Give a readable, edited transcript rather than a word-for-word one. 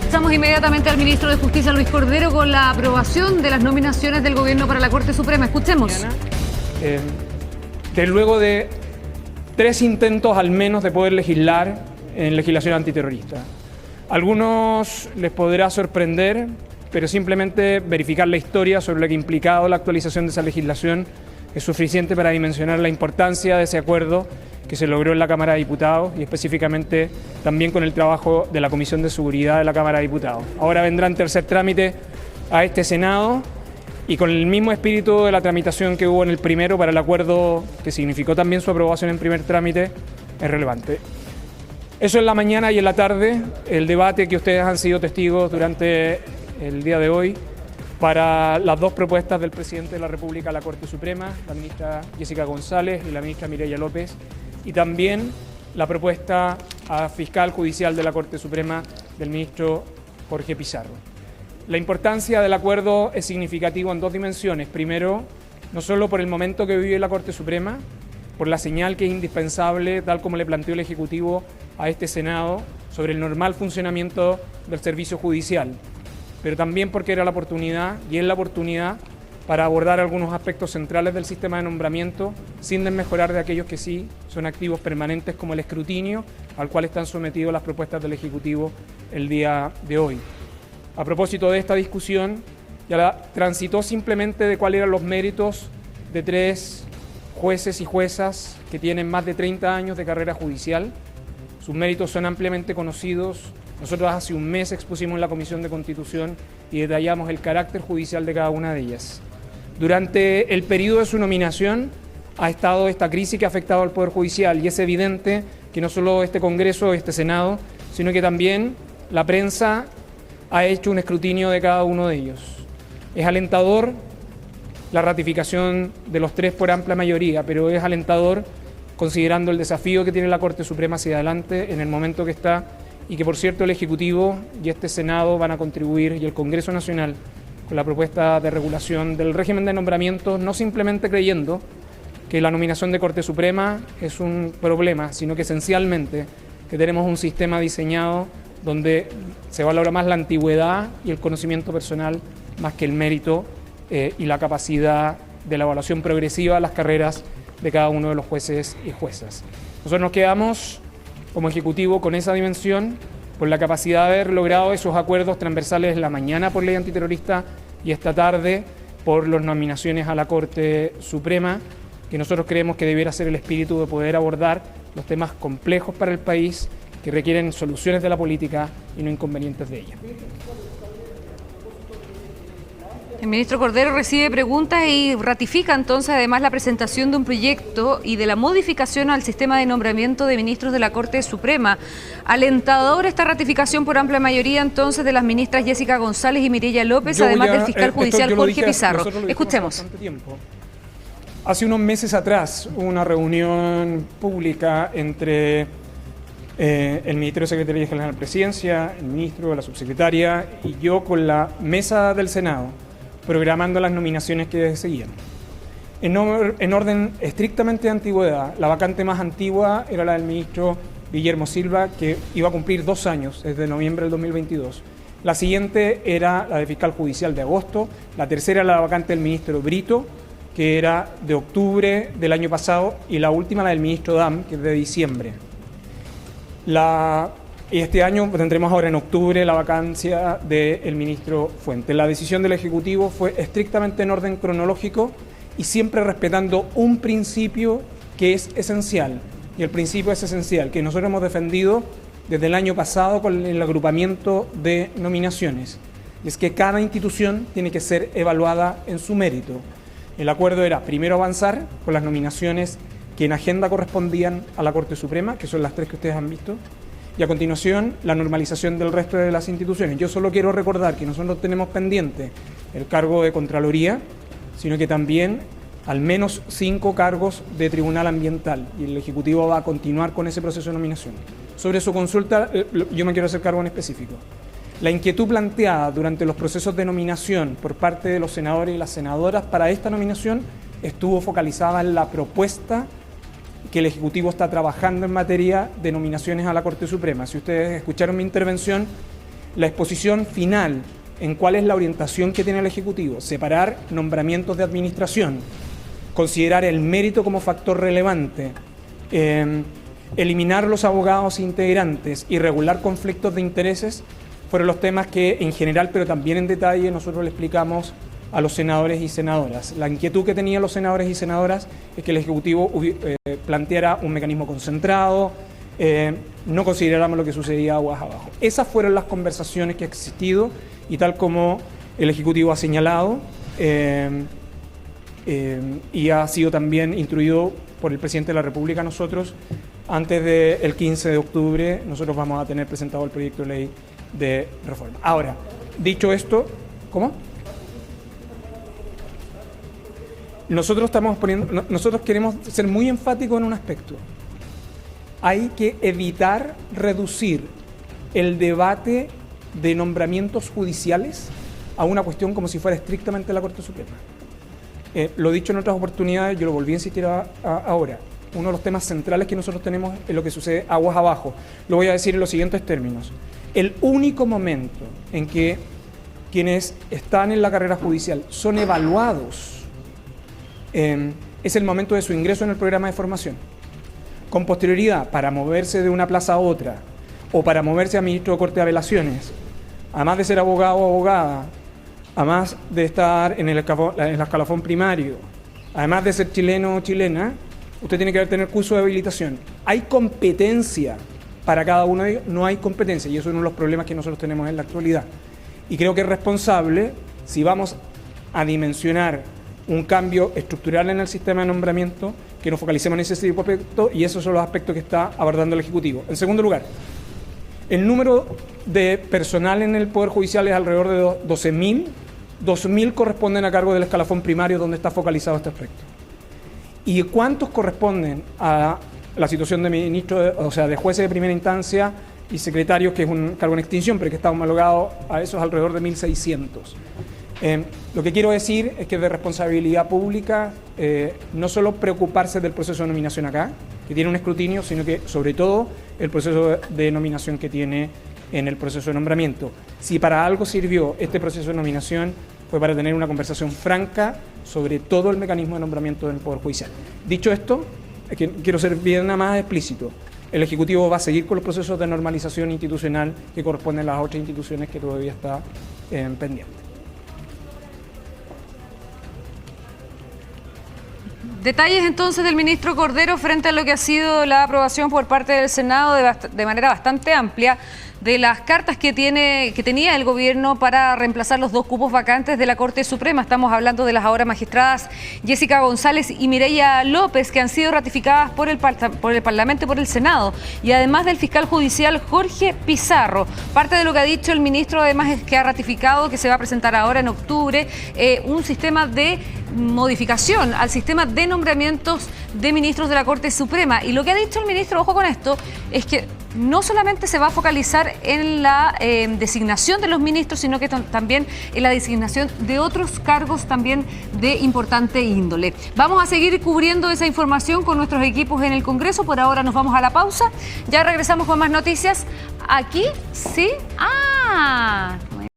Escuchamos inmediatamente al ministro de Justicia, Luis Cordero, con la aprobación de las nominaciones del Gobierno para la Corte Suprema. Escuchemos. Luego de 3 intentos al menos de poder legislar en legislación antiterrorista. Algunos les podrá sorprender, pero simplemente verificar la historia sobre lo que ha implicado la actualización de esa legislación es suficiente para dimensionar la importancia de ese acuerdo que se logró en la Cámara de Diputados y específicamente también con el trabajo de la Comisión de Seguridad de la Cámara de Diputados. Ahora vendrá en tercer trámite a este Senado y con el mismo espíritu de la tramitación que hubo en el primero para el acuerdo que significó también su aprobación en primer trámite es relevante. Eso en la mañana y en la tarde, el debate que ustedes han sido testigos durante el día de hoy para las 2 propuestas del presidente de la República a la Corte Suprema, la ministra Jessica González y la ministra Mireya López, y también la propuesta a fiscal judicial de la Corte Suprema del ministro Jorge Pizarro. La importancia del acuerdo es significativo en 2 dimensiones. Primero, no solo por el momento que vive la Corte Suprema, por la señal que es indispensable, tal como le planteó el Ejecutivo a este Senado, sobre el normal funcionamiento del servicio judicial, pero también porque era la oportunidad, y es la oportunidad, para abordar algunos aspectos centrales del sistema de nombramiento, sin desmejorar de aquellos que sí son activos permanentes, como el escrutinio, al cual están sometidos las propuestas del Ejecutivo el día de hoy. A propósito de esta discusión, ya la transitó simplemente de cuáles eran los méritos de 3 jueces y juezas que tienen más de 30 años de carrera judicial. Sus méritos son ampliamente conocidos. Nosotros hace un mes expusimos en la Comisión de Constitución y detallamos el carácter judicial de cada una de ellas. Durante el periodo de su nominación ha estado esta crisis que ha afectado al Poder Judicial y es evidente que no solo este Congreso, este Senado, sino que también la prensa ha hecho un escrutinio de cada uno de ellos. Es alentador la ratificación de los 3 por amplia mayoría, pero es alentador considerando el desafío que tiene la Corte Suprema hacia adelante en el momento que está y que, por cierto, el Ejecutivo y este Senado van a contribuir y el Congreso Nacional con la propuesta de regulación del régimen de nombramientos, no simplemente creyendo que la nominación de Corte Suprema es un problema, sino que esencialmente que tenemos un sistema diseñado donde se valora más la antigüedad y el conocimiento personal más que el mérito y la capacidad de la evaluación progresiva de las carreras de cada uno de los jueces y juezas. Nosotros nos quedamos como Ejecutivo con esa dimensión, por la capacidad de haber logrado esos acuerdos transversales en la mañana por ley antiterrorista y esta tarde por las nominaciones a la Corte Suprema, que nosotros creemos que debiera ser el espíritu de poder abordar los temas complejos para el país que requieren soluciones de la política y no inconvenientes de ella. El ministro Cordero recibe preguntas y ratifica entonces además la presentación de un proyecto y de la modificación al sistema de nombramiento de ministros de la Corte Suprema. Alentador esta ratificación por amplia mayoría entonces de las ministras Jessica González y Mireya López, además del fiscal judicial Jorge Pizarro. Escuchemos. Hace unos meses atrás hubo una reunión pública entre el Ministerio de Secretaría General de Presidencia, el ministro, la subsecretaria y yo con la mesa del Senado, programando las nominaciones que seguían. En orden estrictamente de antigüedad, la vacante más antigua era la del ministro Guillermo Silva, que iba a cumplir 2 años, desde noviembre del 2022. La siguiente era la de fiscal judicial de agosto, la tercera era la vacante del ministro Brito, que era de octubre del año pasado, y la última la del ministro Dam, que es de diciembre. Y este año tendremos ahora en octubre la vacancia del ministro Fuentes. La decisión del Ejecutivo fue estrictamente en orden cronológico y siempre respetando un principio que es esencial. Y el principio es esencial, que nosotros hemos defendido desde el año pasado con el agrupamiento de nominaciones. Y es que cada institución tiene que ser evaluada en su mérito. El acuerdo era primero avanzar con las nominaciones que en agenda correspondían a la Corte Suprema, que son las 3 que ustedes han visto, y a continuación la normalización del resto de las instituciones. Yo solo quiero recordar que nosotros tenemos pendiente el cargo de Contraloría, sino que también al menos 5 cargos de Tribunal Ambiental, y el Ejecutivo va a continuar con ese proceso de nominación. Sobre su consulta, yo me quiero hacer cargo en específico. La inquietud planteada durante los procesos de nominación por parte de los senadores y las senadoras para esta nominación estuvo focalizada en la propuesta que el Ejecutivo está trabajando en materia de nominaciones a la Corte Suprema. Si ustedes escucharon mi intervención, la exposición final en cuál es la orientación que tiene el Ejecutivo, separar nombramientos de administración, considerar el mérito como factor relevante, eliminar los abogados integrantes y regular conflictos de intereses, fueron los temas que en general, pero también en detalle, nosotros le explicamos a los senadores y senadoras. La inquietud que tenían los senadores y senadoras es que el Ejecutivo planteara un mecanismo concentrado, no consideráramos lo que sucedía aguas abajo. Esas fueron las conversaciones que han existido y tal como el Ejecutivo ha señalado, y ha sido también instruido por el Presidente de la República, nosotros, antes del 15 de octubre, nosotros vamos a tener presentado el proyecto de ley de reforma. Ahora, dicho esto, ¿cómo? Nosotros queremos ser muy enfáticos en un aspecto. Hay que evitar reducir el debate de nombramientos judiciales a una cuestión como si fuera estrictamente la Corte Suprema. Lo he dicho en otras oportunidades, yo lo volví a insistir ahora. Uno de los temas centrales que nosotros tenemos es lo que sucede aguas abajo. Lo voy a decir en los siguientes términos. El único momento en que quienes están en la carrera judicial son evaluados es el momento de su ingreso en el programa de formación. Con posterioridad, para moverse de una plaza a otra o para moverse a ministro de Corte de Apelaciones, además de ser abogado o abogada, además de estar en el escalafón primario, además de ser chileno o chilena, usted tiene que tener curso de habilitación. ¿Hay competencia para cada uno de ellos? No hay competencia, y eso es uno de los problemas que nosotros tenemos en la actualidad. Y creo que es responsable, si vamos a dimensionar un cambio estructural en el sistema de nombramiento, que nos focalicemos en ese tipo de aspectos, y esos son los aspectos que está abordando el Ejecutivo. En segundo lugar, el número de personal en el Poder Judicial es alrededor de 12.000. 2.000 corresponden a cargo del escalafón primario, donde está focalizado este aspecto. ¿Y cuántos corresponden a la situación de ministros, o sea, de jueces de primera instancia y secretarios, que es un cargo en extinción, pero que está homologado a esos alrededor de 1.600? Lo que quiero decir es que es de responsabilidad pública no solo preocuparse del proceso de nominación acá, que tiene un escrutinio, sino que sobre todo el proceso de nominación que tiene en el proceso de nombramiento. Si para algo sirvió este proceso de nominación, fue para tener una conversación franca sobre todo el mecanismo de nombramiento del Poder Judicial. Dicho esto, quiero ser bien nada más explícito. El Ejecutivo va a seguir con los procesos de normalización institucional que corresponden a las otras instituciones que todavía está pendiente. Detalles entonces del ministro Cordero frente a lo que ha sido la aprobación por parte del Senado de manera bastante amplia de las cartas que tenía el gobierno para reemplazar los 2 cupos vacantes de la Corte Suprema. Estamos hablando de las ahora magistradas Jessica González y Mireya López, que han sido ratificadas por el Parlamento y por el Senado, y además del fiscal judicial Jorge Pizarro. Parte de lo que ha dicho el ministro además es que ha ratificado que se va a presentar ahora en octubre un sistema de modificación al sistema de nombramientos de ministros de la Corte Suprema. Y lo que ha dicho el ministro, ojo con esto, es que no solamente se va a focalizar en la designación de los ministros, sino que también en la designación de otros cargos también de importante índole. Vamos a seguir cubriendo esa información con nuestros equipos en el Congreso. Por ahora nos vamos a la pausa. Ya regresamos con más noticias. Aquí, sí.